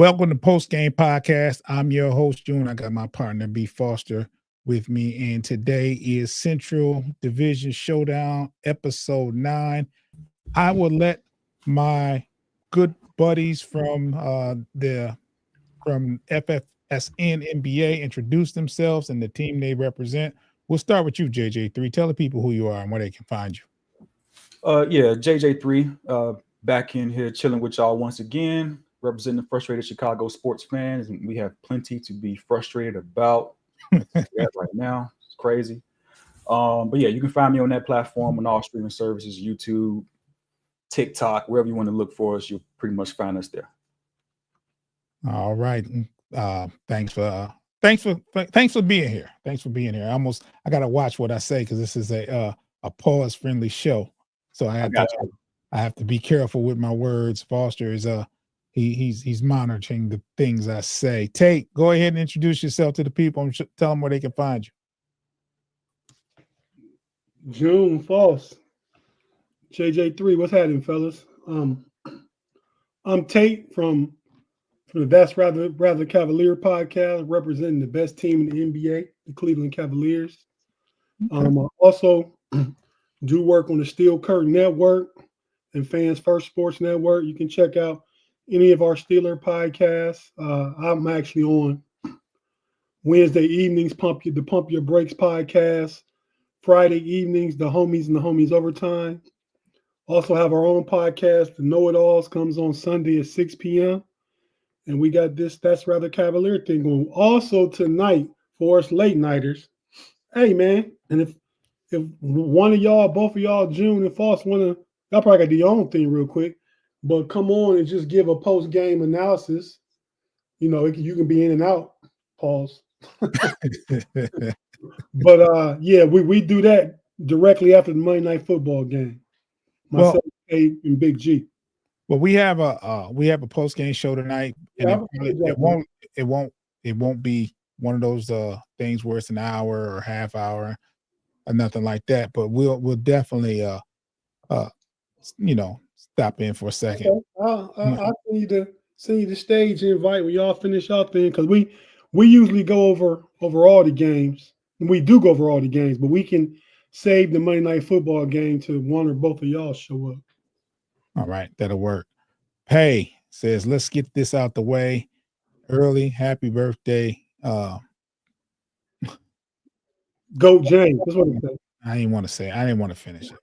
Welcome to Post Game Podcast. I'm your host, June. I got my partner, B. Foster, with me. And today is Central Division Showdown, Episode 9. I will let my good buddies from FFSN NBA introduce themselves and the team they represent. We'll start with you, JJ3. Tell the people who you are and where they can find you. JJ3, back in here chilling with y'all once again, representing the frustrated Chicago sports fans, and we have plenty to be frustrated about right now. It's crazy. But yeah, you can find me on that platform on all streaming services, YouTube, TikTok, wherever you want to look for us, you'll pretty much find us there. All right. Thanks for being here. Thanks for being here. I gotta watch what I say because this is a pause friendly show. So I have to be careful with my words. Foster is he's monitoring the things I say. Tate, go ahead and introduce yourself to the people and tell them where they can find you. June False. JJ3, what's happening, fellas? I'm Tate from the That's Rather Cavalier podcast, representing the best team in the NBA, the Cleveland Cavaliers. I also do work on the Steel Curtain Network and Fans First Sports Network. You can check out any of our Steeler podcasts. I'm actually on Wednesday evenings, the Pump Your Brakes podcast. Friday evenings, the Homies and the Homies Overtime. Also have our own podcast, The Know-It-Alls, comes on Sunday at 6 p.m. And we got this That's Rather Cavalier thing going. Also tonight, for us late nighters, hey man, and if one of y'all, both of y'all, June and Foss, y'all probably got to do your own thing real quick, but come on and just give a post-game analysis. You know, you can be in and out, pause. But yeah, we do that directly after the Monday Night Football game. Myself, A, and Big G. Well, we have a post game show tonight, and it won't be one of those things where it's an hour or half hour or nothing like that. But we'll definitely stop in for a second. Okay. I'll send you the stage invite when y'all finish y'all thing, because we usually go over all the games, and we do go over all the games, but we can save the Monday Night Football game to one or both of y'all show up. All right, that'll work. Hey says, let's get this out the way early. Happy birthday. Go James. That's what he said. I didn't want to finish it.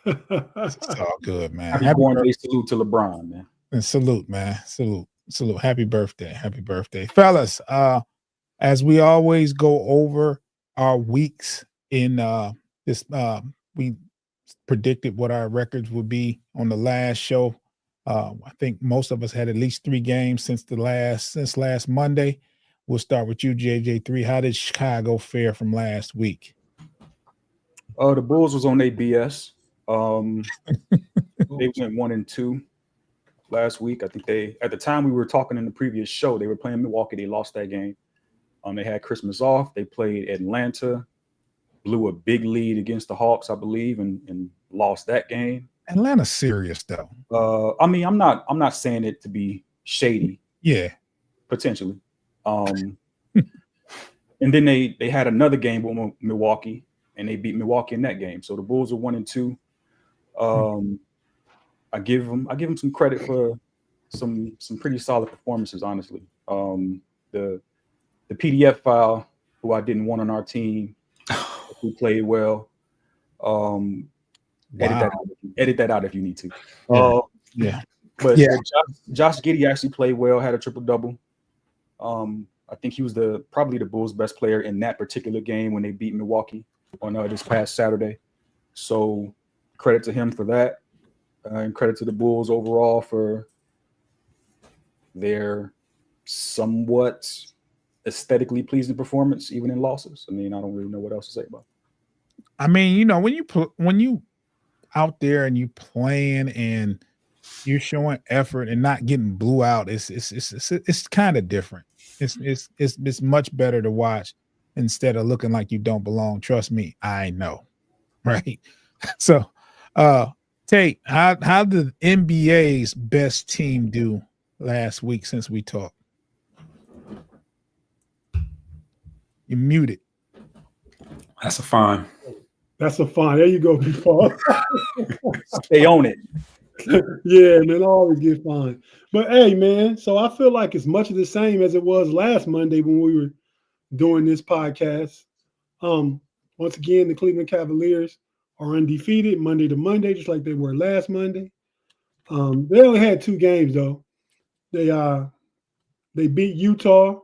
It's all good, man. Happy birthday. Salute to LeBron, man. And salute, man. Salute. Happy birthday. Fellas, as we always go over our weeks in this, we predicted what our records would be on the last show. I think most of us had at least 3 games since last Monday. We'll start with you, JJ3. How did Chicago fare from last week? The Bulls was on their BS. They went 1-2 last week. I think at the time we were talking in the previous show, they were playing Milwaukee. They lost that game. They had Christmas off. They played Atlanta, blew a big lead against the Hawks, I believe, and lost that game. Atlanta's serious though. I mean, I'm not saying it to be shady. Yeah, potentially. And then they had another game with Milwaukee, and they beat Milwaukee in that game. So the Bulls are 1-2. I give them some credit for some pretty solid performances, honestly. The PDF file, who I didn't want on our team, who played well. Edit that out if you need to. But Josh Giddey actually played well, had a triple-double. I think he was probably the Bulls' best player in that particular game when they beat Milwaukee on this past Saturday. So credit to him for that, and credit to the Bulls overall for their somewhat aesthetically pleasing performance, even in losses. I mean, I don't really know what else to say about it. I mean, when you out there and you playing and you're showing effort and not getting blew out, it's kind of different. It's much better to watch instead of looking like you don't belong. Trust me, I know, right? So, Tate, how did NBA's best team do last week since we talked? You're muted. That's a fine. That's a fine. There you go, before. Stay on it. Yeah, man, I always get fined. But hey, man, so I feel like it's much of the same as it was last Monday when we were doing this podcast. Once again, the Cleveland Cavaliers are undefeated Monday to Monday, just like they were last Monday. They only had 2 games though. They beat Utah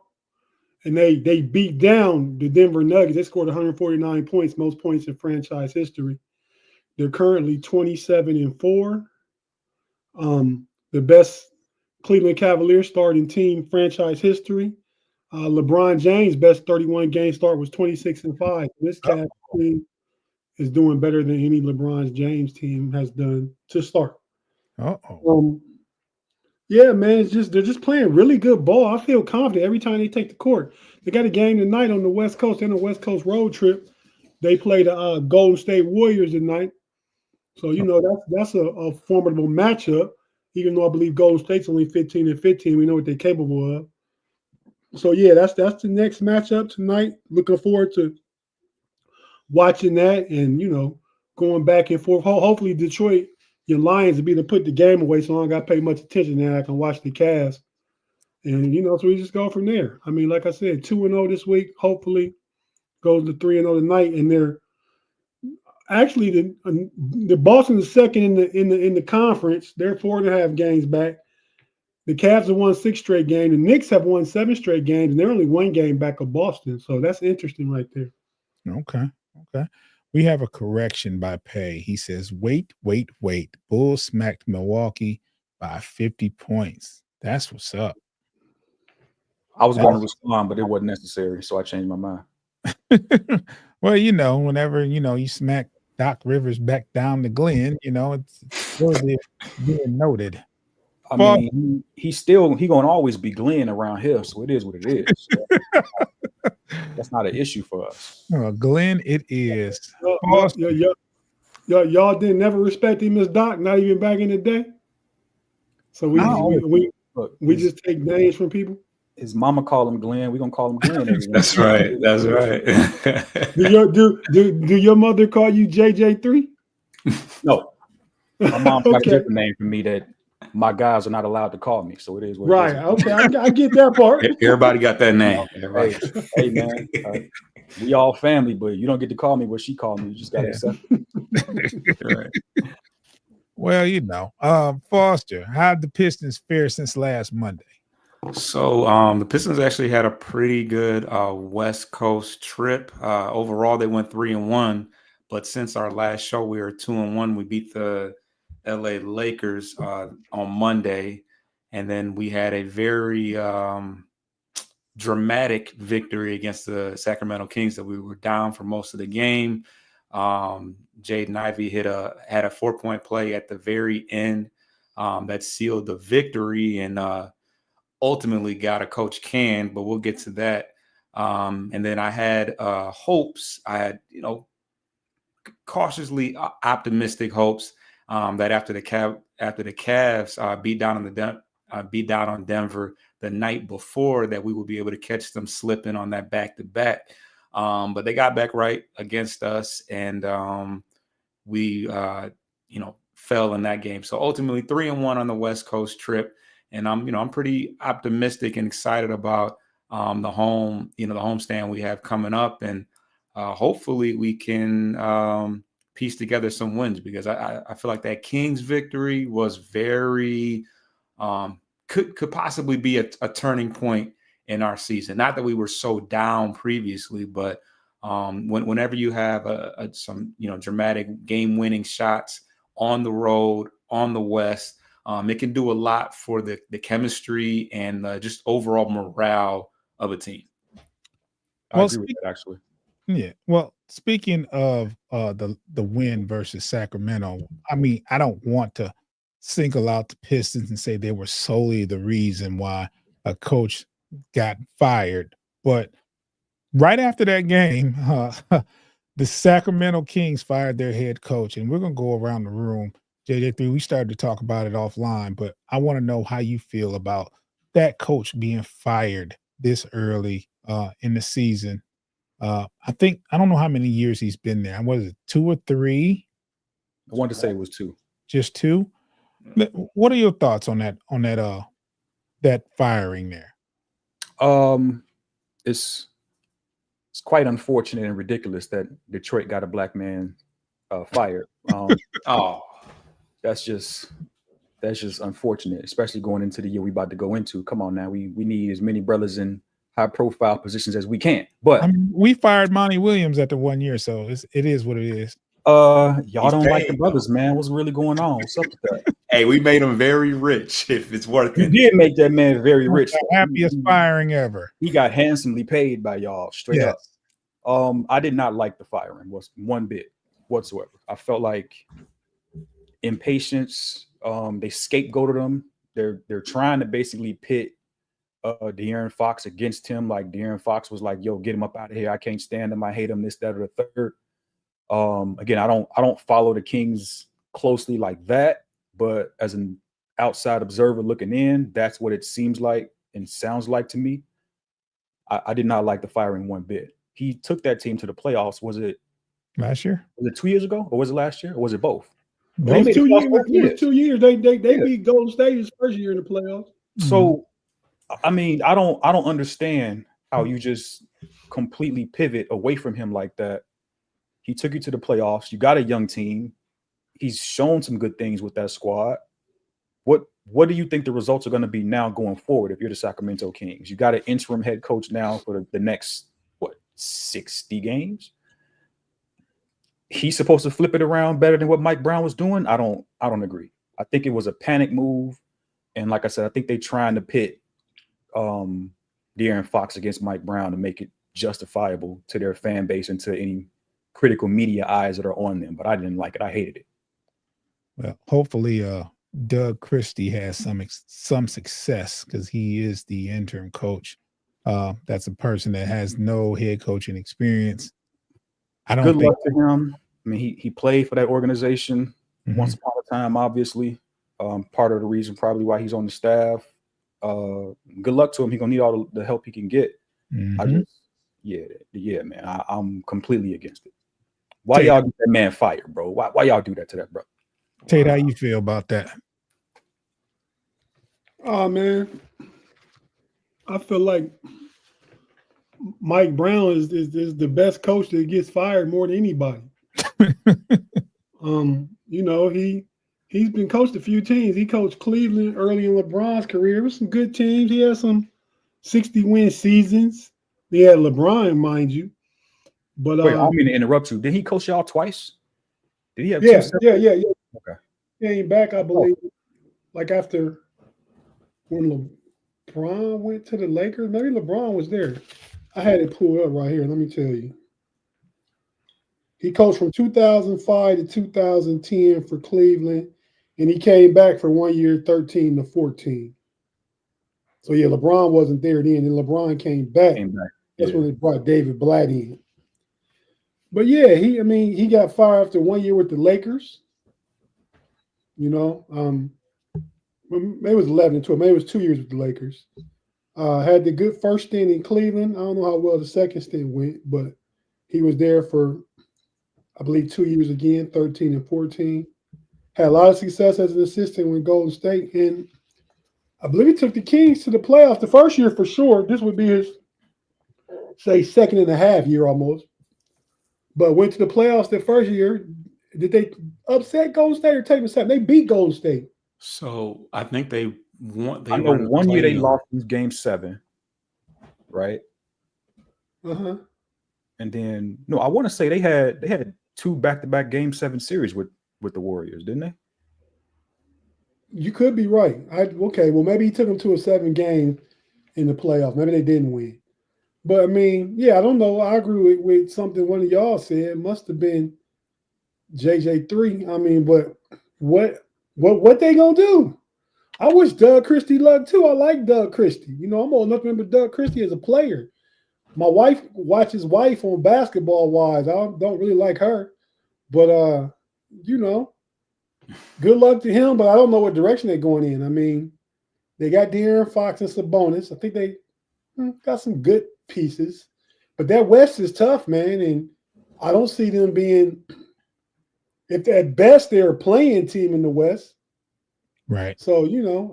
and they beat down the Denver Nuggets. They scored 149 points, most points in franchise history. They're currently 27-4. The best Cleveland Cavaliers starting team franchise history. LeBron James' best 31 game start was 26-5. This Cavs team is doing better than any LeBron James team has done to start. Yeah, man, they're just playing really good ball. I feel confident every time they take the court. They got a game tonight on the West Coast. In a West Coast road trip, they play the Golden State Warriors tonight. So that's a formidable matchup. Even though I believe Golden State's only 15-15, we know what they're capable of. So yeah, that's the next matchup tonight. Looking forward to watching that and going back and forth. Hopefully Detroit, your Lions will be to put the game away, so I don't got to pay much attention now. I can watch the Cavs. And so we just go from there. I mean, like I said, 2-0 this week. Hopefully goes to 3-0 tonight. And they're actually the Boston is second in the conference. They're 4.5 games back. The Cavs have won 6 straight games. The Knicks have won 7 straight games, and they're only 1 game back of Boston. So that's interesting right there. Okay. We have a correction by Pay. He says, wait. Bulls smacked Milwaukee by 50 points. That's what's up. I was going to respond, but it wasn't necessary, so I changed my mind. Well, whenever, you smack Doc Rivers back down the Glen, it's worthy of being noted. I mean, he's going to always be Glenn around here, so it is what it is. So that's not an issue for us. Glenn, it is. Y'all didn't never respect him as Doc, not even back in the day. So we just take names from people. His mama call him Glenn. We're gonna call him Glenn. That's right. That's right. do your mother call you JJ3? No. My mom's got a different name for me that my guys are not allowed to call me. So it is what right. It is. Okay. I get that part. Everybody got that name. Hey man. We all family, but you don't get to call me what she called me. You just gotta accept it. Right. Well, Foster, how'd the Pistons fare since last Monday? So the Pistons actually had a pretty good West Coast trip. Overall, they went 3-1. But since our last show, we were 2-1. We beat the LA Lakers on Monday. And then we had a very dramatic victory against the Sacramento Kings that we were down for most of the game. Jaden Ivey had a 4-point play at the very end that sealed the victory and ultimately got a coach canned, but we'll get to that. And then I had hopes. I had, cautiously optimistic hopes that after the Cavs beat down on Denver the night before, that we would be able to catch them slipping on that back-to-back. But they got back right against us, and we fell in that game. So ultimately 3-1 on the West Coast trip. And I'm pretty optimistic and excited about the homestand we have coming up, and hopefully we can piece together some wins, because I feel like that Kings victory was very could possibly be a turning point in our season. Not that we were so down previously, but whenever you have some dramatic game-winning shots on the road on the West. It can do a lot for the chemistry and just overall morale of a team. I agree with that, actually. Yeah. Well, speaking of the win versus Sacramento, I mean, I don't want to single out the Pistons and say they were solely the reason why a coach got fired. But right after that game, the Sacramento Kings fired their head coach. And we're going to go around the room JJ3, we started to talk about it offline, but I want to know how you feel about that coach being fired this early in the season. I don't know how many years he's been there. Was it 2 or 3? I wanted to say it was 2. Just 2? What are your thoughts on that firing there? It's quite unfortunate and ridiculous that Detroit got a black man fired. That's just unfortunate, especially going into the year we about to go into. Come on now, we need as many brothers in high profile positions as we can. But I mean, we fired Monty Williams after 1 year, so it is what it is. Y'all don't like the brothers, man. What's really going on? What's up with that? Hey, we made him very rich. If it's worth it, You did make that man very rich. The happiest firing ever. He got handsomely paid by y'all, straight up. I did not like the firing, was one bit whatsoever. I felt like impatience. They scapegoated him. They're trying to basically pit De'Aaron Fox against him. Like De'Aaron Fox was like, "Yo, get him up out of here. I can't stand him. I hate him. This, that, or the third." Again, I don't follow the Kings closely like that, but as an outside observer looking in, that's what it seems like and sounds like to me. I did not like the firing one bit. He took that team to the playoffs. Was it last year? Was it 2 years ago, or was it last year, or was it both? It was 2 years. It was 2 years. They beat Golden State his first year in the playoffs. So, I mean, I don't understand how you just completely pivot away from him like that. He took you to the playoffs. You got a young team. He's shown some good things with that squad. What do you think the results are going to be now going forward if you're the Sacramento Kings? You got an interim head coach now for the next 60 games. He's supposed to flip it around better than what Mike Brown was doing. I don't agree. I think it was a panic move, and like I said, I think they're trying to pit De'Aaron Fox against Mike Brown to make it justifiable to their fan base and to any critical media eyes that are on them. But I didn't like it. I hated it. Well, hopefully Doug Christie has some success, because he is the interim coach. That's a person that has no head coaching experience. I don't Good think luck to him. I mean, he played for that organization once upon a time, obviously. Part of the reason probably why he's on the staff. Good luck to him. He's gonna need all the help he can get. I just, man, I'm completely against it. Why y'all get that man fired, bro? Why y'all do that to that brother? Tate, how you feel about that? Oh man, I feel like Mike Brown is the best coach that gets fired more than anybody. You know, he's been coached a few teams. He coached Cleveland early in LeBron's career. It was some good teams. He had some 60-win seasons. He had LeBron, mind you. But wait, I mean to interrupt you. Did he coach y'all twice? Did he have yeah. Okay. He came back, I believe, like after when LeBron went to the Lakers. Maybe LeBron was there. I had it pulled up right here. Let me tell you. He coached from 2005 to 2010 for Cleveland, and he came back for 1 year, 13 to 14. So, yeah, LeBron wasn't there then, and LeBron came back. That's when they brought David Blatt in. But, yeah, he got fired after 1 year with the Lakers. You know, maybe it was 11 and 12. Maybe it was 2 years with the Lakers. Had the good first stint in Cleveland. I don't know how well the second stint went, but he was there for, I believe, 2 years again, 13 and 14. Had a lot of success as an assistant with Golden State. And I believe he took the Kings to the playoffs the first year for sure. This would be his, say, second and a half year almost. But went to the playoffs the first year. Did they upset Golden State or take them second? They beat Golden State. So I think they won. I know 1 year they lost in Game 7, right? Uh-huh. And then I want to say they had 2 back-to-back Game 7 series with the Warriors, didn't they? You could be right. Okay, well, maybe he took them to a 7-game in the playoffs. Maybe they didn't win. But, I mean, yeah, I don't know. I agree with something one of y'all said. It must have been JJ3. I mean, but what they going to do? I wish Doug Christie luck, too. I like Doug Christie. You know, I'm old enough to remember Doug Christie as a player. My wife watches wife on Basketball Wives. I don't really like her. But, you know, good luck to him, but I don't know what direction they're going in. I mean, they got De'Aaron Fox and Sabonis. I think they got some good pieces, but that West is tough, man. And I don't see them being, if at best they're a playing team in the West. Right. So,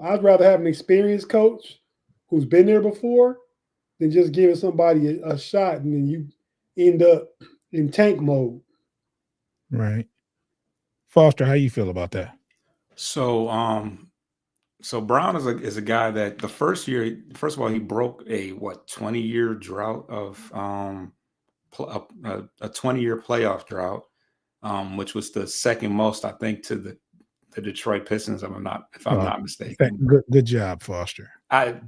I'd rather have an experienced coach who's been there before than just giving somebody a shot and then you end up in tank mode. Right. Foster, how you feel about that? So, so Brown is a guy that the first of all, he broke a 20-year drought of a 20-year playoff drought, which was the second most, I think, to the Detroit Pistons. If I'm not mistaken. Good job, Foster. So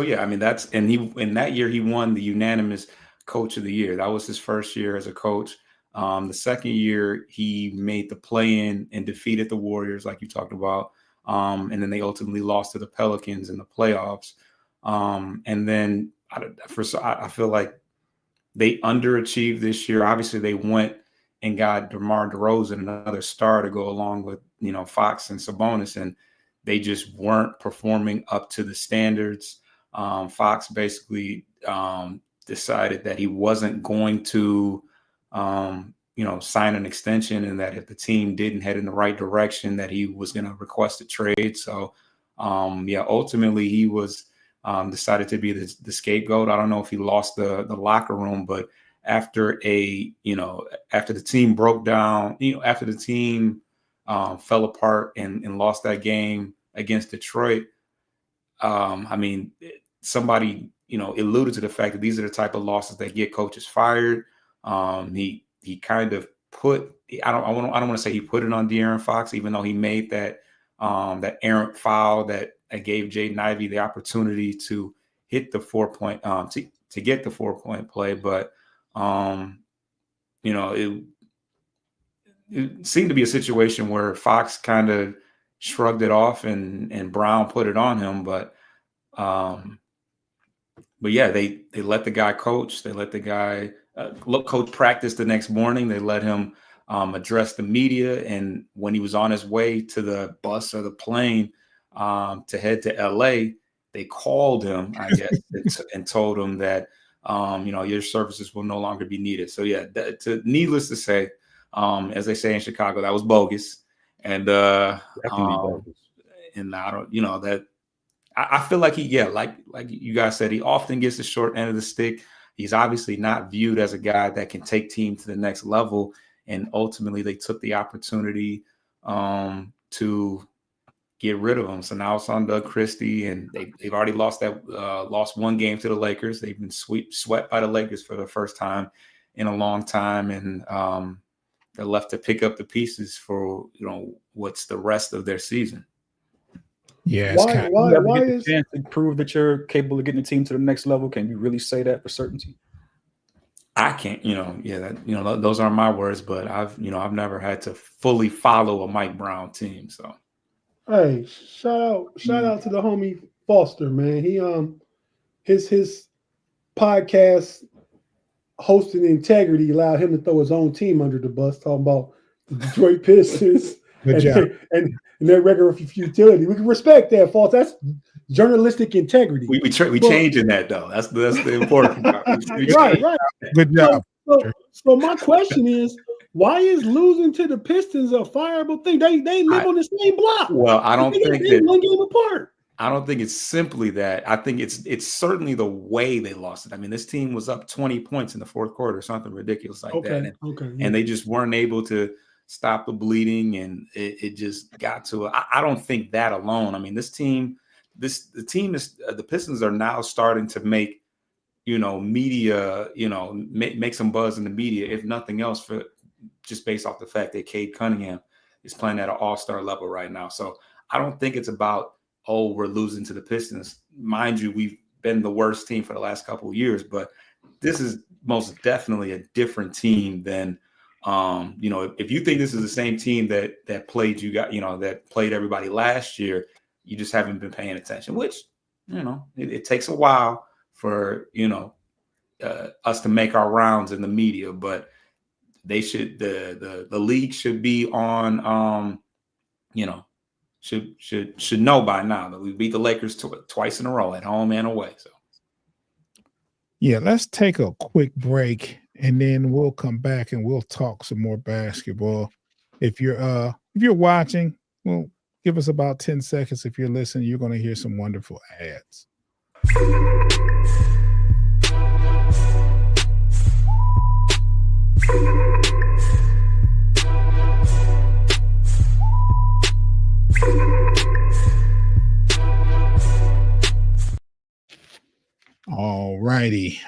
yeah, I mean in that year he won the unanimous coach of the year. That was his first year as a coach. The second year he made the play-in and defeated the Warriors, like you talked about. And then they ultimately lost to the Pelicans in the playoffs. And then I feel like they underachieved this year. Obviously, they went and got DeMar DeRozan, another star, to go along with Fox and Sabonis, and they just weren't performing up to the standards. Fox basically decided that he wasn't going to sign an extension, and that if the team didn't head in the right direction, that he was going to request a trade. So, ultimately he was decided to be the scapegoat. I don't know if he lost the locker room, but after the team broke down, after the team fell apart and lost that game against Detroit, somebody, alluded to the fact that these are the type of losses that get coaches fired. He kind of put, I don't want to say he put it on De'Aaron Fox, even though he made that errant foul that gave Jaden Ivey the opportunity to hit the 4-point to get the 4-point play. But it seemed to be a situation where Fox kind of shrugged it off and Brown put it on him. But yeah, they let the guy coach. They let the guy coach practice the next morning. They let him address the media. And when he was on his way to the bus or the plane to head to LA, they called him, I guess, and told him that, your services will no longer be needed. So yeah, needless to say, as they say in Chicago, that was bogus. And bogus. And I don't, that I feel like like you guys said, he often gets the short end of the stick. He's obviously not viewed as a guy that can take team to the next level. And ultimately they took the opportunity to get rid of him. So now it's on Doug Christie, and they've already lost one game to the Lakers. They've been swept by the Lakers for the first time in a long time. And they're left to pick up the pieces for, what's the rest of their season. Yeah. Why is the chance to prove that you're capable of getting the team to the next level? Can you really say that for certainty? I can't, those aren't my words, but I've never had to fully follow a Mike Brown team. So, hey, shout out to the homie Foster, man. He his podcast hosting integrity allowed him to throw his own team under the bus, talking about the Detroit Pistons and their regular futility. We can respect that, Foster. That's journalistic integrity. We changing that though. That's the important part. Right. Good job. So my question is, why is losing to the Pistons a fireable thing? They live on the same block. Well, I don't think they're one game apart. I don't think it's simply that. I think it's certainly the way they lost it. I mean, this team was up 20 points in the fourth quarter, something ridiculous like that. And they just weren't able to stop the bleeding, and it just got to I don't think that alone. I mean, the Pistons are now starting to make, media, make some buzz in the media, if nothing else, for just based off the fact that Cade Cunningham is playing at an all-star level right now. So I don't think it's about, oh, we're losing to the Pistons. Mind you, we've been the worst team for the last couple of years, but this is most definitely a different team than, if you think this is the same team that played that played everybody last year, you just haven't been paying attention, which, it takes a while for, us to make our rounds in the media, but they should the league should be on should know by now that we beat the Lakers twice in a row at home and away. So yeah, let's take a quick break and then we'll come back and we'll talk some more basketball. If you're watching, well, give us about 10 seconds. If you're listening, you're going to hear some wonderful ads. All righty.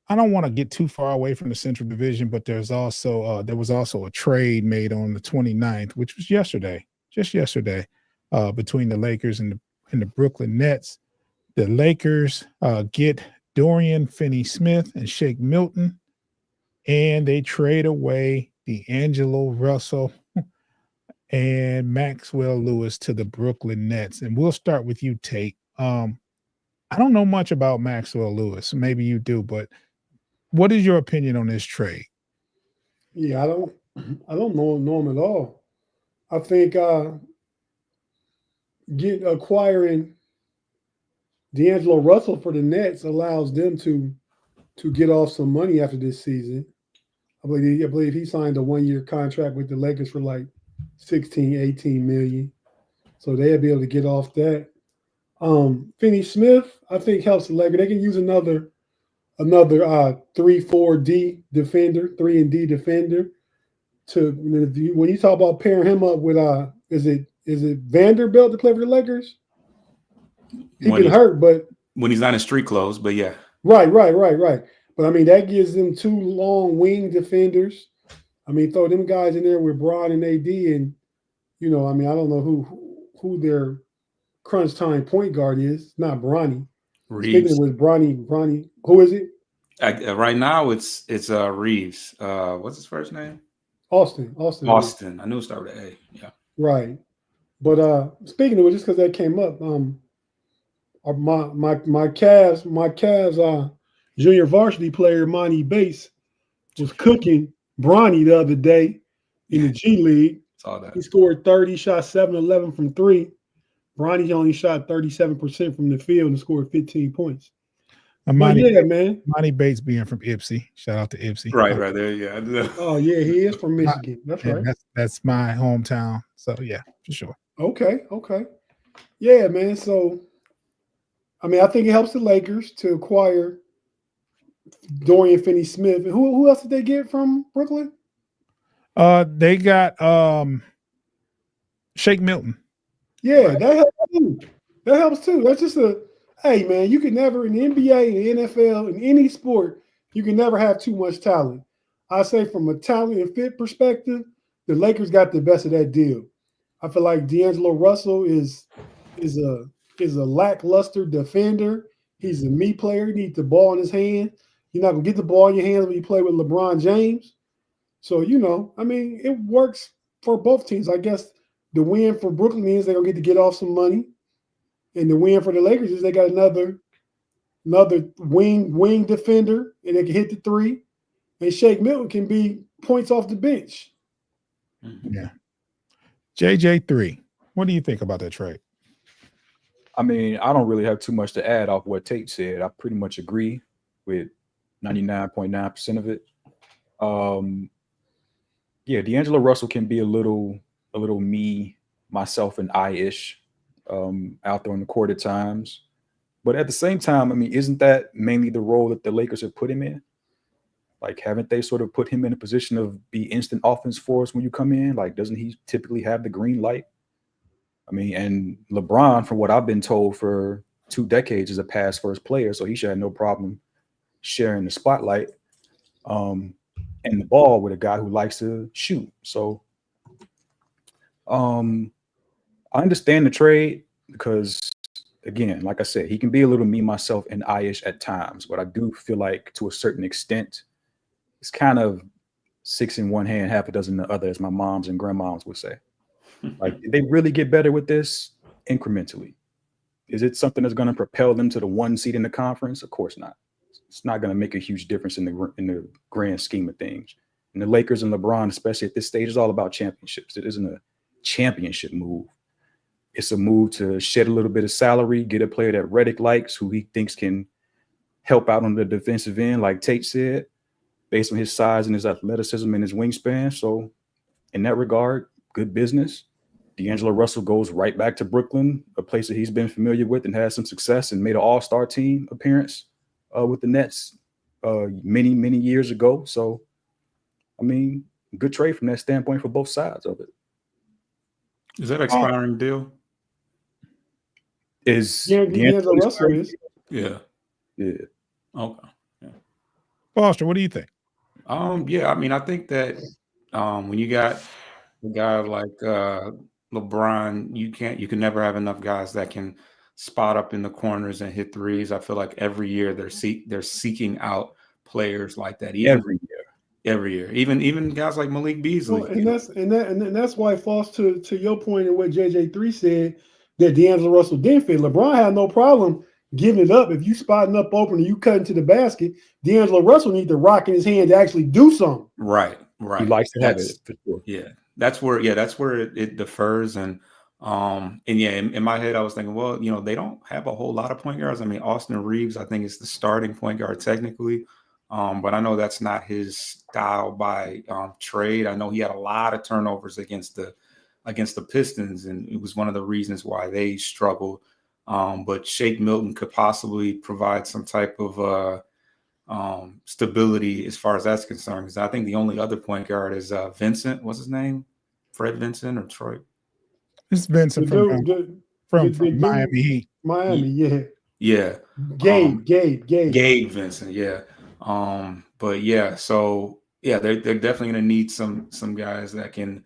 I don't want to get too far away from the Central Division, but there was also a trade made on the 29th, which was just yesterday, between the Lakers and the Brooklyn Nets. The Lakers get Dorian Finney-Smith and Shake Milton, and they trade away D'Angelo Russell and Maxwell Lewis to the Brooklyn Nets. And we'll start with you, Tate. I don't know much about Maxwell Lewis. Maybe you do, but what is your opinion on this trade? Yeah, I don't know him at all. I think acquiring D'Angelo Russell for the Nets allows them to get off some money after this season. I believe he signed a 1-year contract with the Lakers for like 16, 18 million. So they'll be able to get off that. Finney-Smith, I think, helps the Lakers. They can use another 3-4-D defender, 3-and-D defender. When you talk about pairing him up with is it Vanderbilt to play for the Lakers? He been hurt, but when he's not in street clothes, but yeah. Right. But I mean, that gives them 2 long wing defenders. I mean, throw them guys in there with Bron and AD, and I don't know who their crunch time point guard is. It's not Bronny. Reeves. Speaking with Bronny, who is it? Right now, it's Reeves. What's his first name? Austin. I knew it started with A. Yeah. Right. But speaking of it, just because that came up, my Cavs junior varsity player Monty Bates was cooking Bronny the other day in the G League. Saw that. He scored 30, shot 7-11 from 3. Bronny only shot 37% from the field and scored 15 points. Man. Monty Bates being from Ipsy. Shout out to Ipsy. Right there. Yeah. Oh, yeah, he is from Michigan. That's right. That's my hometown. So, yeah, for sure. Okay. Yeah, man. So, I mean, I think it helps the Lakers to acquire Dorian Finney-Smith. And who else did they get from Brooklyn? They got Shake Milton. Yeah, right. That helps too. That's just hey, man, you can never, in the NBA, in the NFL, in any sport, you can never have too much talent. I say from a talent and fit perspective, the Lakers got the best of that deal. I feel like D'Angelo Russell is a lackluster defender. He's a me player. He needs the ball in his hand. You're not going to get the ball in your hands when you play with LeBron James. So, I mean, it works for both teams. I guess the win for Brooklyn is they're going to get off some money. And the win for the Lakers is they got another wing defender, and they can hit the 3. And Shake Milton can be points off the bench. Yeah. JJ3, what do you think about that trade? I mean, I don't really have too much to add off what Tate said. I pretty much agree with 99.9% of it. Yeah, D'Angelo Russell can be a little me, myself, and I-ish out there on the court at times. But at the same time, I mean, isn't that mainly the role that the Lakers have put him in? Like, haven't they sort of put him in a position of be instant offense for us when you come in? Like, doesn't he typically have the green light? I mean, and LeBron, from what I've been told for 2 decades, is a pass first player, so he should have no problem sharing the spotlight and the ball with a guy who likes to shoot. So I understand the trade because, again, like I said, he can be a little me, myself, and I-ish at times, but I do feel like to a certain extent, it's kind of 6 in one hand, half a dozen in the other, as my moms and grandmoms would say. Like, did they really get better with this incrementally? Is it something that's going to propel them to the 1 seed in the conference? Of course not. it's not going to make a huge difference in the grand scheme of things. And the Lakers and LeBron, especially at this stage, is all about championships. It isn't a championship move. It's a move to shed a little bit of salary, get a player that Redick likes, who he thinks can help out on the defensive end, like Tate said, based on his size and his athleticism and his wingspan. So in that regard, good business. D'Angelo Russell goes right back to Brooklyn, a place that he's been familiar with and has some success and made an all-star team appearance with the Nets many, many years ago. So, I mean, good trade from that standpoint for both sides of it. Is that expiring deal? Is D'Angelo Russell is? Yeah. Yeah. Okay. Yeah. Foster, what do you think? Yeah, I mean, I think that when you got a guy like LeBron, you can never have enough guys that can spot up in the corners and hit threes. I feel like every year they're seeking out players like that. Every year, even guys like Malik Beasley. Well, and that's why, Foss, to your point and what JJ3 said, that D'Angelo Russell didn't fit. LeBron had no problem giving it up. If you spotting up open and you cutting to the basket, D'Angelo Russell needs the rock in his hand to actually do something. Right. He likes to have it for sure. Yeah, that's where it differs. And in my head, I was thinking, well, they don't have a whole lot of point guards. I mean, Austin Reeves, I think, is the starting point guard technically. But I know that's not his style by trade. I know he had a lot of turnovers against the Pistons, and it was one of the reasons why they struggled. But Shake Milton could possibly provide some type of stability as far as that's concerned. Because I think the only other point guard is Vincent. What's his name? Fred Vincent or Troy? It's Vincent from Miami Heat. Miami, yeah. Yeah. Gabe Vincent, yeah. But yeah, so yeah, they're definitely going to need some guys that can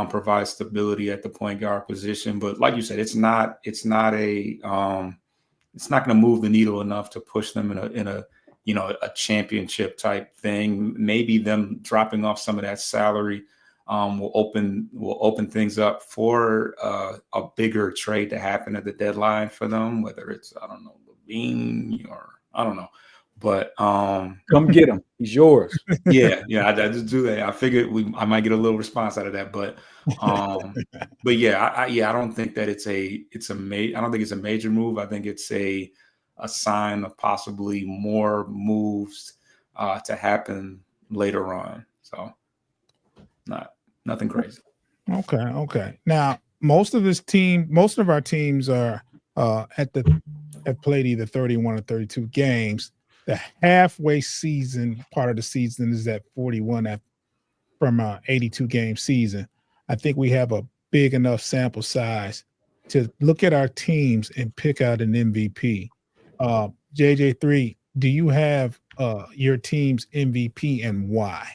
provide stability at the point guard position. But like you said, it's not going to move the needle enough to push them in a championship type thing. Maybe them dropping off some of that salary will open things up for a bigger trade to happen at the deadline for them, whether it's, I don't know, Levine or I don't know. But come get him. He's yours. Yeah, I just do that. I figured I might get a little response out of that, but yeah, I don't think that I don't think it's a major move. I think it's a sign of possibly more moves to happen later on. So nothing crazy. Okay. Now, most of our teams are have played either 31 or 32 games. The halfway season part of the season is at 41 from an 82 game season. I think we have a big enough sample size to look at our teams and pick out an MVP. JJ3, do you have your team's MVP and why?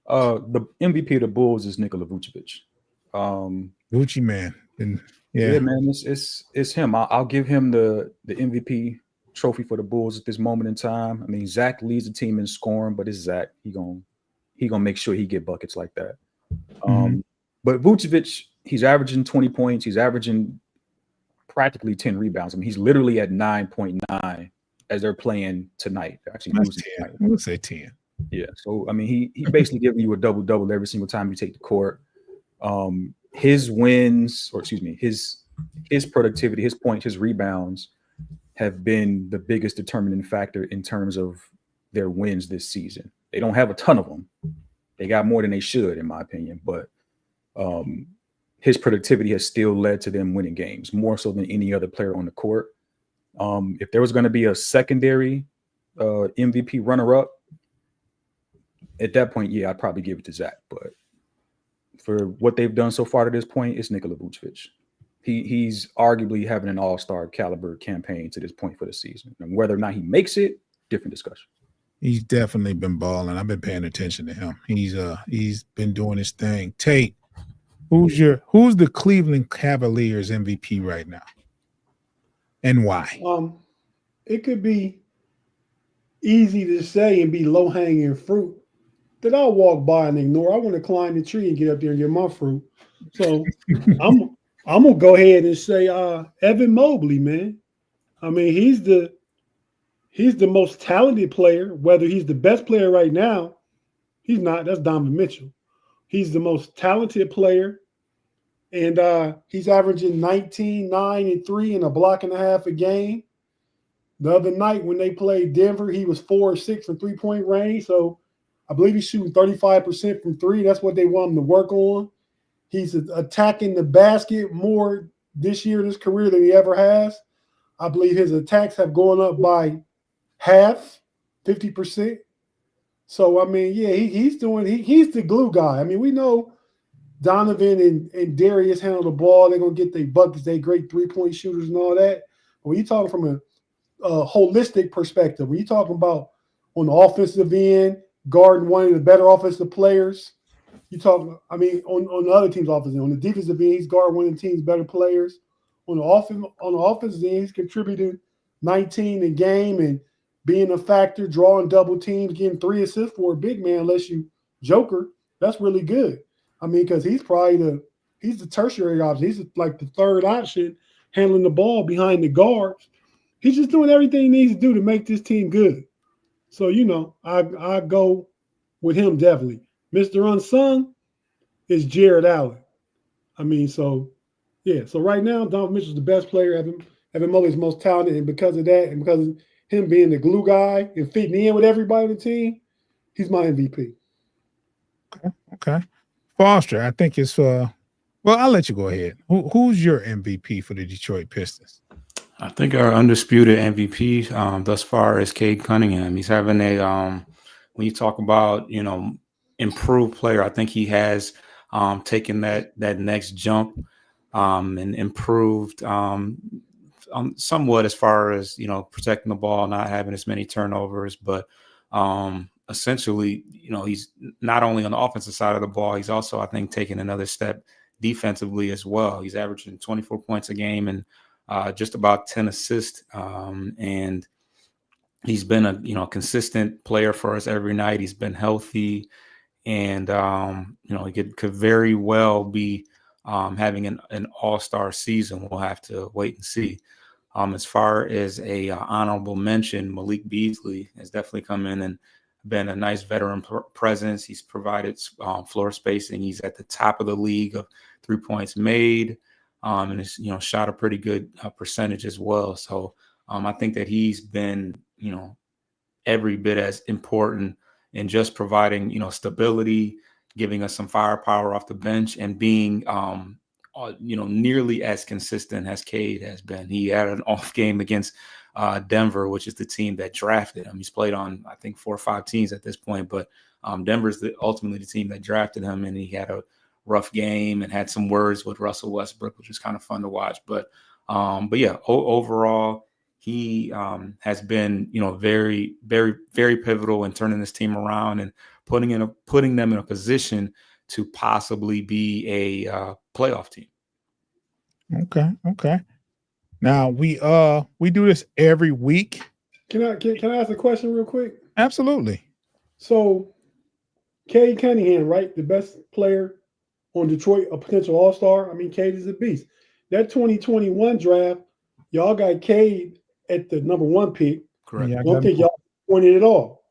The MVP of the Bulls is Nikola Vucevic. Gucci man. And yeah, man, it's him. I'll give him the MVP trophy for the Bulls at this moment in time. I mean, Zach leads the team in scoring, but it's Zach. He gonna make sure he get buckets like that. But Vucevic, he's averaging 20 points. He's averaging practically 10 rebounds. I mean, he's literally at 9.9 as they're playing tonight. They're actually losing tonight. I would say 10. Yeah. So I mean, he basically giving you a double every single time you take the court. His wins, or excuse me, his productivity, his points, his rebounds have been the biggest determining factor in terms of their wins this season. They don't have a ton of them. They got more than they should, in my opinion, but his productivity has still led to them winning games more so than any other player on the court. If there was going to be a secondary MVP runner-up, at that point, yeah, I'd probably give it to Zach. But for what they've done so far to this point, it's Nikola Vucevic. He's arguably having an all-star caliber campaign to this point for the season. And whether or not he makes it, different discussion. He's definitely been balling. I've been paying attention to him. He's been doing his thing. Tate, who's the Cleveland Cavaliers MVP right now? And why? It could be easy to say and be low-hanging fruit that I'll walk by and ignore. I want to climb the tree and get up there and get my fruit. So I'm gonna go ahead and say Evan Mobley, man. I mean, he's the He's the most talented player. Whether he's the best player right now, he's not. That's Donovan Mitchell. He's the most talented player, and he's averaging 19, 9, and 3 and a block and a half a game. The other night when they played Denver, he was 4 or 6 from three-point range. So I believe he's shooting 35% from three. That's what they want him to work on. He's attacking the basket more this year in his career than he ever has. I believe his attacks have gone up by half, 50%. So, I mean, yeah, he's the glue guy. I mean, we know Donovan and Darius handle the ball. They're going to get their buckets. They great three-point shooters and all that. But when you're talking from a holistic perspective, when you're talking about on the offensive end, guarding one of the better offensive players, you talk. I mean, on the other team's offensive end, on the defensive end, he's guarding one of the team's better players. On the offensive end, he's contributing 19 a game and being a factor, drawing double teams, getting 3 assists for a big man. Unless you Joker, that's really good. I mean, because he's probably the tertiary option. He's like the third option, handling the ball behind the guards. He's just doing everything he needs to do to make this team good. So, I go with him definitely. Mr. Unsung is Jared Allen. I mean, so, yeah. So right now, Donovan Mitchell's the best player. Evan Mobley's the most talented. And because of that, and because of him being the glue guy and fitting in with everybody on the team, he's my MVP. Okay. Foster, I think it's well, I'll let you go ahead. Who's your MVP for the Detroit Pistons? I think our undisputed MVP thus far is Cade Cunningham. He's having when you talk about, improved player, I think he has taken that next jump and improved somewhat as far as, protecting the ball, not having as many turnovers, but essentially, he's not only on the offensive side of the ball, he's also, I think, taking another step defensively as well. He's averaging 24 points a game and just about 10 assists. And he's been a consistent player for us every night. He's been healthy, and he could very well be having an all-star season. We'll have to wait and see. As far as a honorable mention, Malik Beasley has definitely come in and been a nice veteran presence. He's provided floor spacing. He's at the top of the league of 3 points made, and has shot a pretty good percentage as well. So I think that he's been every bit as important in just providing stability, giving us some firepower off the bench, and being nearly as consistent as Cade has been. He had an off game against Denver, which is the team that drafted him. He's played on, I think, 4 or 5 teams at this point, but Denver's ultimately the team that drafted him, and he had a rough game and had some words with Russell Westbrook, which was kind of fun to watch. But yeah, overall, he has been, very, very, very pivotal in turning this team around and putting them in a position to possibly be a playoff team. Okay. Now we do this every week. Can I ask a question real quick? Absolutely. So, Cade Cunningham, right, the best player on Detroit, a potential all-star. I mean, Cade is a beast. That 2021 draft, y'all got Cade at the number 1 pick. Correct. I don't think y'all pointed at all.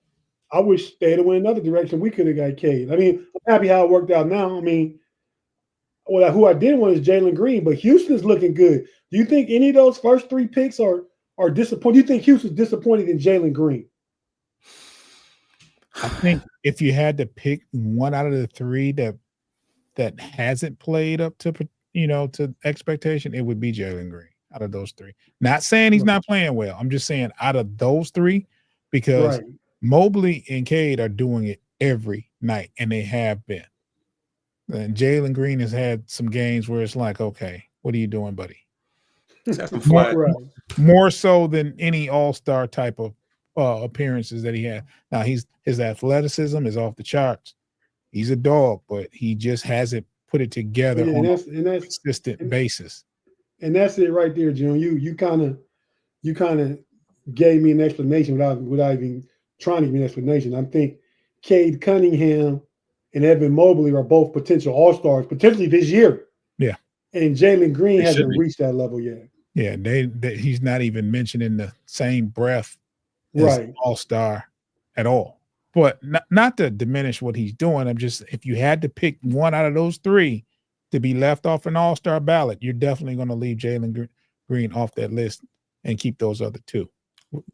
I wish they had went another direction. We could have got Cade. I mean, I'm happy how it worked out now. I mean, who I did want is Jalen Green, but Houston's looking good. Do you think any of those first 3 picks are disappointed? Do you think Houston's disappointed in Jalen Green? I think if you had to pick one out of the 3 that hasn't played up to to expectation, it would be Jalen Green out of those 3. Not saying he's not playing well. I'm just saying out of those 3, because Mobley and Cade are doing it every night, and they have been. And Jalen Green has had some games where it's like, okay, what are you doing, buddy? More so than any all-star type of appearances that he had. Now his athleticism is off the charts. He's a dog, but he just hasn't put it together on a consistent basis. And that's it right there, June. You kind of gave me an explanation without even trying to give me an explanation. I think Cade Cunningham and Evan Mobley are both potential all-stars, potentially this year. Yeah. And Jalen Green hasn't reached that level yet. Yeah, he's not even mentioned in the same breath as all-star at all. But not to diminish what he's doing. I'm just, if you had to pick one out of those three to be left off an all-star ballot, you're definitely going to leave Jalen Green off that list and keep those other two.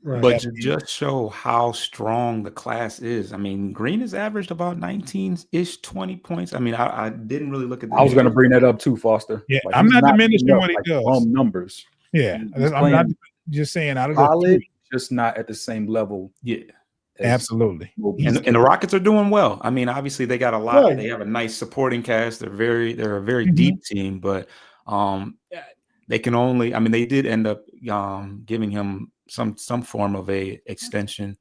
Right. But to just show how strong the class is, I mean, Green has averaged about 19-ish, 20 points. I mean, I didn't really look at that. I was going to bring that up too, Foster. Yeah, like, I'm not diminishing what he does. Numbers. Yeah, I'm not just saying out of the three. Just not at the same level. Yeah. Absolutely. And the Rockets are doing well. I mean, obviously they got a lot. Right. They have a nice supporting cast. They're a very deep team, but they can only, I mean, they did end up giving him some form of a extension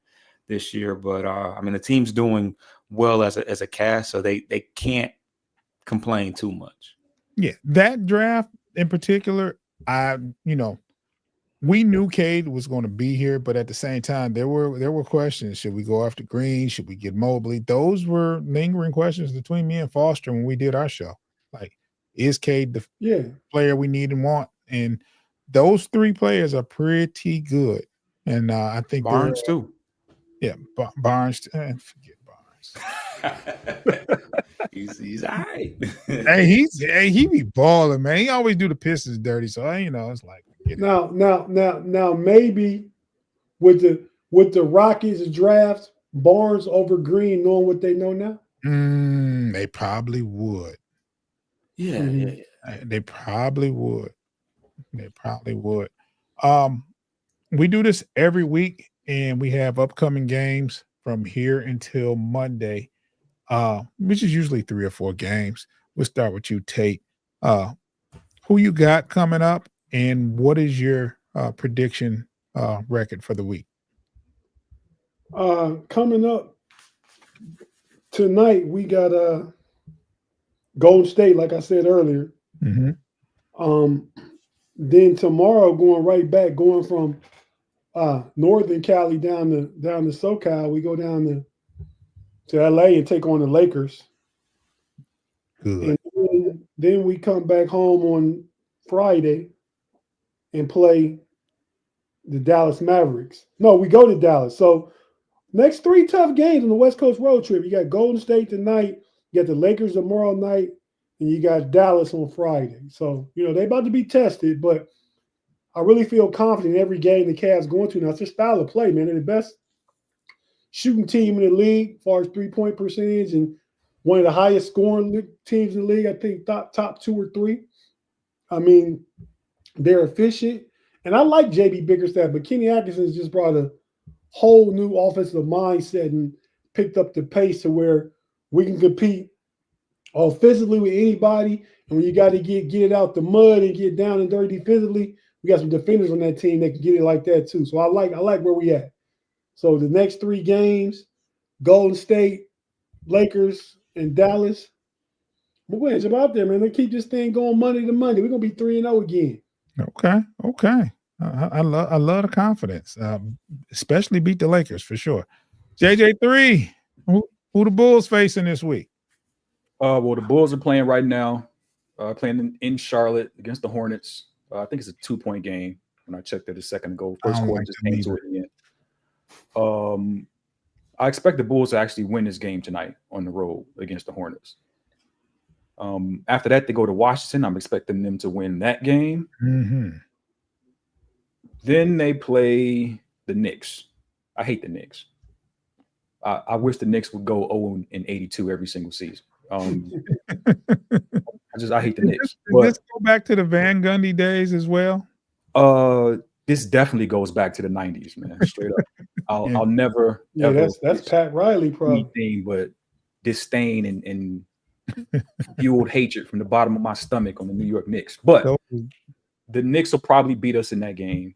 this year, but I mean, the team's doing well as a cast, so they can't complain too much. Yeah, that draft in particular, we knew Cade was going to be here, but at the same time, there were questions. Should we go after Green? Should we get Mobley? Those were lingering questions between me and Foster when we did our show. Like, is Cade the player we need and want? And those three players are pretty good. And I think Barnes too. Yeah, Barnes. Forget Barnes. he's all right. he be balling, man. He always do the Pistons dirty, so it's like. Now, maybe with the Rockets draft, Barnes over Green, knowing what they know now. They probably would. Yeah, they probably would. We do this every week, and we have upcoming games from here until Monday, which is usually 3 or 4 games. We'll start with you, Tate. Who you got coming up? And what is your prediction record for the week? Coming up tonight, we got Golden State, like I said earlier. Mm-hmm. Then tomorrow, going from Northern Cali down to SoCal, we go down to LA and take on the Lakers. Good. And then we come back home on Friday and play the Dallas Mavericks. No, we go to Dallas. So next 3 tough games on the West Coast road trip. You got Golden State tonight, you got the Lakers tomorrow night, and you got Dallas on Friday. So, they about to be tested, but I really feel confident in every game the Cavs going to. Now, it's their style of play, man. They're the best shooting team in the league as far as three-point percentage and one of the highest scoring teams in the league, I think top 2 or 3. I mean, they're efficient. And I like JB Bickerstaff, but Kenny Atkinson's just brought a whole new offensive mindset and picked up the pace to where we can compete offensively with anybody. And when you got to get it out the mud and get down and dirty defensively, we got some defenders on that team that can get it like that too. So I like where we at. So the next 3 games, Golden State, Lakers, and Dallas. But we're about there, man. They keep this thing going Monday to Monday. We're gonna be 3-0 again. Okay. I love the confidence. Especially beat the Lakers for sure. JJ3, who the Bulls facing this week? Well, the Bulls are playing right now, playing in Charlotte against the Hornets. I think it's a 2-point game. When I checked it a second ago, first quarter just came to it again. I expect the Bulls to actually win this game tonight on the road against the Hornets. After that, they go to Washington. I'm expecting them to win that game. Mm-hmm. Then they play the Knicks. I hate the Knicks. I wish the Knicks would go 0-82 every single season. I hate the Knicks. Does this go back to the Van Gundy days as well? This definitely goes back to the 90s, man. Straight up. I'll never. Yeah, that's Pat Riley problem. Anything but disdain and fueled hatred from the bottom of my stomach on the New York Knicks. But the Knicks will probably beat us in that game.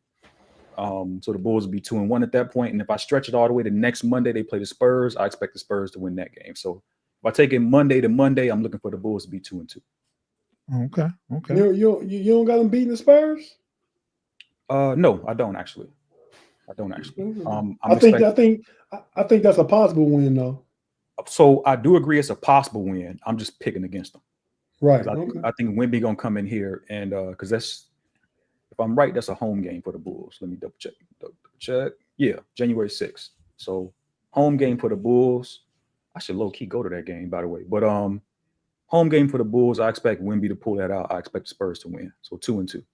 So the Bulls will be 2-1 at that point. And if I stretch it all the way to next Monday, they play the Spurs. I expect the Spurs to win that game. So if I take it Monday to Monday, I'm looking for the Bulls to be 2-2. Okay. You don't got them beating the Spurs? No, I don't actually. I think that's a possible win though. So I do agree it's a possible win. I'm just picking against them. Right. I think Wemby gonna come in here and because that's, if I'm right, that's a home game for the Bulls. Let me double check. Yeah, January 6th. So home game for the Bulls. I should low key go to that game, by the way. But home game for the Bulls. I expect Wemby to pull that out. I expect the Spurs to win. So 2-2.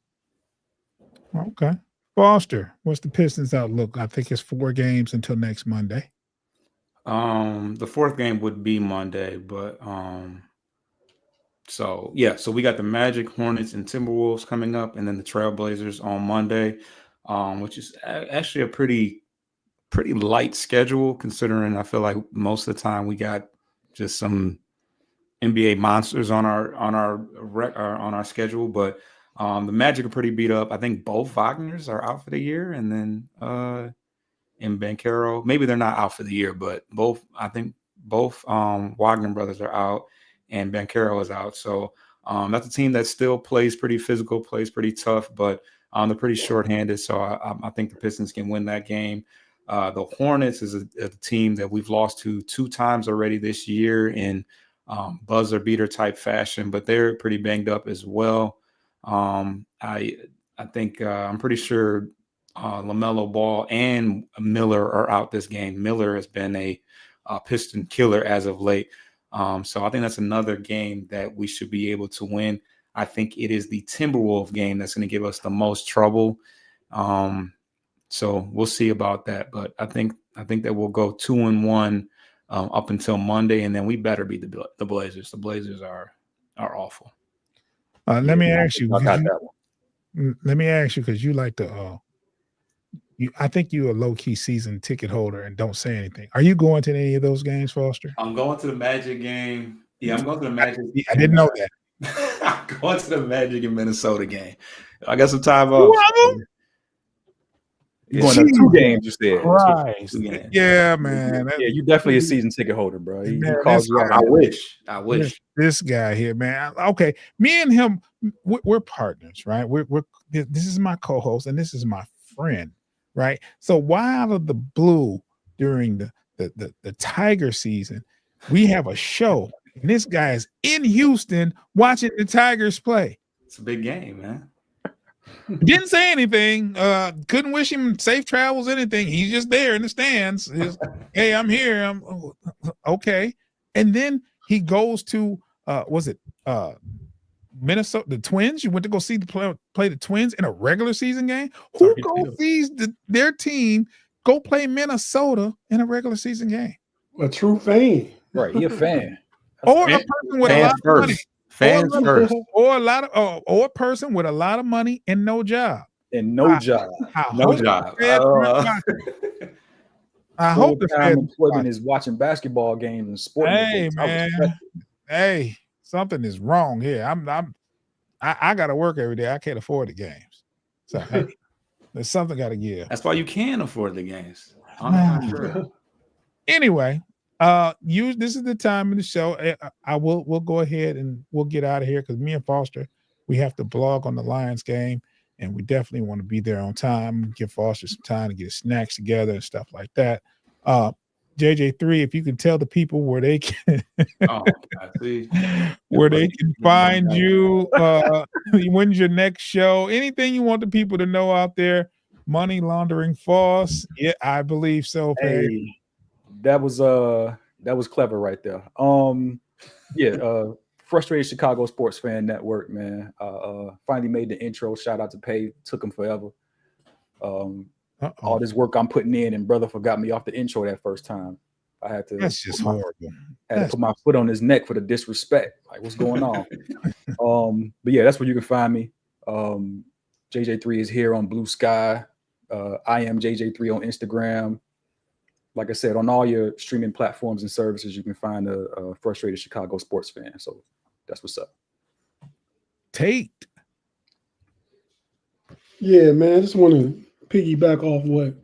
Okay. Foster, what's the Pistons outlook? I think it's 4 games until next Monday. The 4th game would be Monday, but so we got the Magic, Hornets, and Timberwolves coming up, and then the Trailblazers on Monday, which is actually a pretty light schedule considering I feel like most of the time we got just some NBA monsters on our schedule, but the Magic are pretty beat up. I think both Wagners are out for the year, and then in Banchero, maybe they're not out for the year, but both Wagner brothers are out, and Banchero is out. So that's a team that still plays pretty physical, plays pretty tough, but they're pretty shorthanded. So I think the Pistons can win that game. The Hornets is a team that we've lost to 2 times already this year in buzzer beater type fashion, but they're pretty banged up as well. I think I'm pretty sure LaMelo Ball and Miller are out this game. Miller has been a Piston killer as of late. So I think that's another game that we should be able to win. I think it is the Timberwolves game that's going to give us the most trouble. So we'll see about that. But I think that we'll go 2-1 up until Monday, and then we better beat the Blazers. The Blazers are awful. Let me ask you. Let me ask you, because you like to. I think you're a low-key season ticket holder and don't say anything. Are you going to any of those games, Foster? I'm going to the Magic game. Yeah, I'm going to the Magic. I didn't know that. I'm going to the Magic and Minnesota game. I got some time off. You're going to 2 games, you said. Christ. Yeah, man. Yeah, you definitely a season ticket holder, bro. I wish. This guy here, man. Okay, me and him, we're partners, right? This is my co-host and this is my friend, right? So why out of the blue during the Tiger season, we have a show and this guy is in Houston watching the Tigers play. It's a big game, man. Didn't say anything. Couldn't wish him safe travels, anything. He's just there in the stands. Hey, I'm here. I'm okay. And then he goes to Minnesota, the Twins? You went to go see play the Twins in a regular season game? Who sees their team go play Minnesota in a regular season game? A true fan. Right, he a fan. Or a person with a lot of money. Fans first. Or a person with a lot of money and no job. No job. I hope the time employment is watching basketball games and sports. Hey, man. Hey, something is wrong here. I gotta work every day. I can't afford the games. So hey, there's something gotta give. That's why you can afford the games. Anyway, this is the time of the show. We'll go ahead and we'll get out of here because me and Foster, we have to blog on the Lions game, and we definitely want to be there on time. Give Foster some time to get snacks together and stuff like that. JJ3, if you can tell the people where they can where they can find you, when's your next show, anything you want the people to know out there. Money laundering false. Yeah, I believe so. Hey, that was clever right there. Frustrated Chicago Sports Fan Network, man. Finally made the intro. Shout out to Pay. Took him forever. All this work I'm putting in, and brother forgot me off the intro that first time. I had to. That's just horrible. To put my foot on his neck for the disrespect. Like, what's going on? But yeah, that's where you can find me. JJ3 is here on Blue Sky. I am JJ3 on Instagram. Like I said, on all your streaming platforms and services, you can find a Frustrated Chicago Sports Fan. So that's what's up. Tate. Yeah, man. I just want to piggyback off what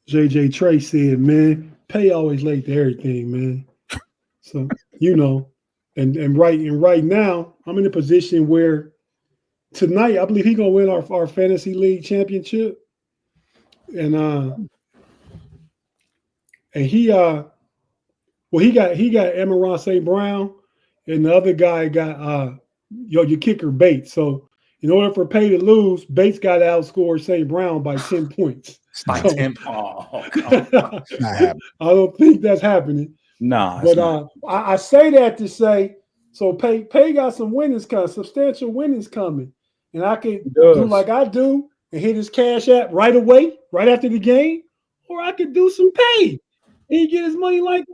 JJ Trey said, man. Pay always late to everything, man. So, and right now, I'm in a position where tonight, I believe he's gonna win our fantasy league championship. And he got Amon-Ra St. Brown, and the other guy got your kicker Bates. So in order for Pay to lose, Bates got to outscore St. Brown by 10 points. Like So, 10 Not happening. I don't think that's happening. Nah, But I say that to say, so Pay got some winnings coming, substantial winnings coming. And I can do like I do and hit his cash app right away, right after the game, or I could do some Pay and get his money like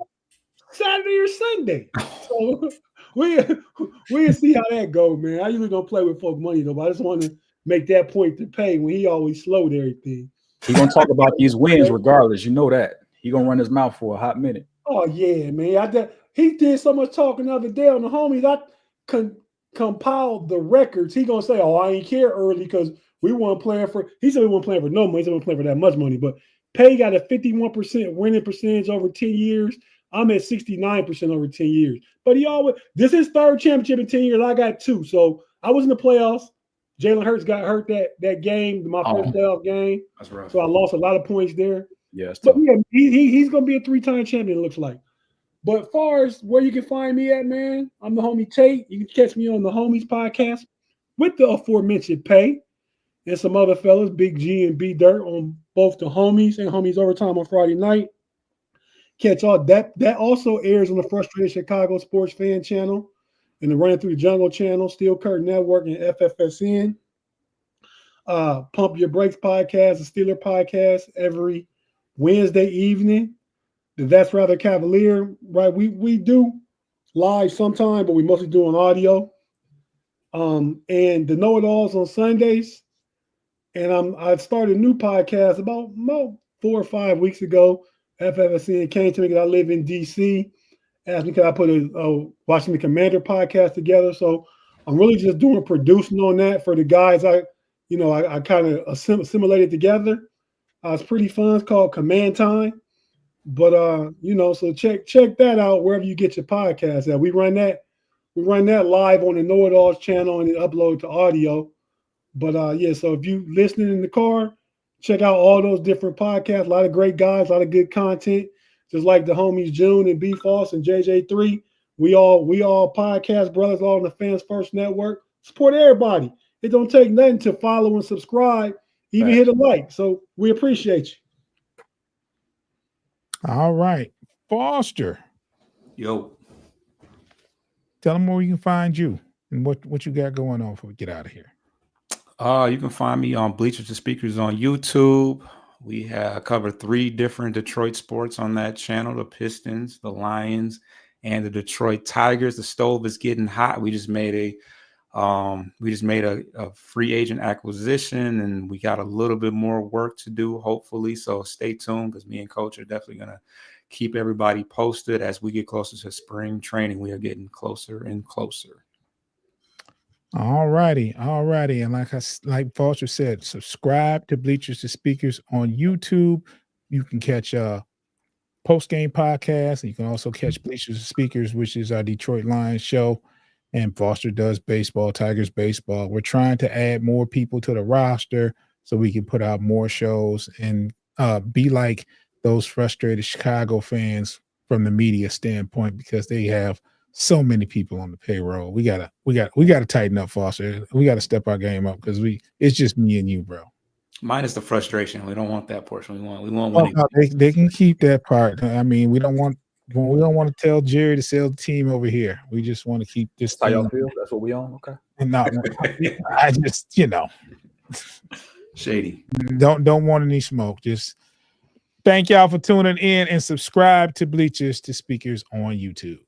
Saturday or Sunday. So we'll see how that goes, man. I usually don't play with folk money though, but I just want to make that point to Pay when he always slowed everything. He gonna talk about these wins regardless. You know that. He gonna run his mouth for a hot minute. Oh yeah, man. He did so much talking the other day on the homies. I compiled the records. He gonna say, "Oh, I ain't care early because we weren't playing for." He said we weren't playing for no money. He said we weren't playing for that much money. But Pay got a 51% winning percentage over 10 years. I'm at 69% over 10 years. But this is third championship in 10 years. I got 2. So I was in the playoffs. Jalen Hurts got hurt that game, my first playoff game. That's rough. So I lost a lot of points there. Yeah, but yeah, he's gonna be a 3-time champion, it looks like. But as far as where you can find me at, man, I'm the homie Tate. You can catch me on the Homies podcast with the aforementioned Pay and some other fellas, Big G and B Dirt, on both the Homies and Homies Overtime on Friday night. Catch all that. That also airs on the Frustrated Chicago Sports Fan channel and the Running Through the Jungle channel, Steel Curtain Network, and FFSN. Pump Your Brakes podcast, the Steeler podcast, every Wednesday evening. That's rather Cavalier, right? We do live sometime, but we mostly do on audio. And the Know It Alls on Sundays. And I started a new podcast about 4 or 5 weeks ago. FFSN came to me because I live in DC. Asked me could I put a Washington Commander podcast together. So I'm really just doing producing on that for the guys I kind of assimilated together. It's pretty fun. It's called Command Time. But so check that out wherever you get your podcast at. We run that live on the Know It Alls channel and then upload to audio. But so if you listening in the car, check out all those different podcasts. A lot of great guys, a lot of good content. Just like the homies June and B Foss and JJ3. We all podcast brothers, all on the Fans First Network. Support everybody. It don't take nothing to follow and subscribe, even hit a like. So we appreciate you. All right. Foster. Yo. Tell them where you can find you and what you got going on before we get out of here. You can find me on Bleachers to Speakers on YouTube. We have covered 3 different Detroit sports on that channel: the Pistons, the Lions, and the Detroit Tigers. The stove is getting hot. We just made a free agent acquisition, and we got a little bit more work to do, hopefully. So stay tuned, because me and Coach are definitely going to keep everybody posted as we get closer to spring training. We are getting closer and closer. All righty. And like Foster said, subscribe to Bleachers to Speakers on YouTube. You can catch post-game podcast, and you can also catch Bleachers to Speakers, which is our Detroit Lions show. And Foster does baseball, Tigers baseball. We're trying to add more people to the roster so we can put out more shows and be like those frustrated Chicago fans from the media standpoint, because they have so many people on the payroll. We gotta tighten up, Foster. We gotta step our game up, because it's just me and you, bro. Minus the frustration. We don't want that portion. We want winning. No, they can keep that part. I mean, we don't want to tell Jerry to sell the team over here. We just want to keep this. How y'all feel? That's what we on. Okay. And not, I just shady. Don't want any smoke. Just thank y'all for tuning in and subscribe to Bleachers to Speakers on YouTube.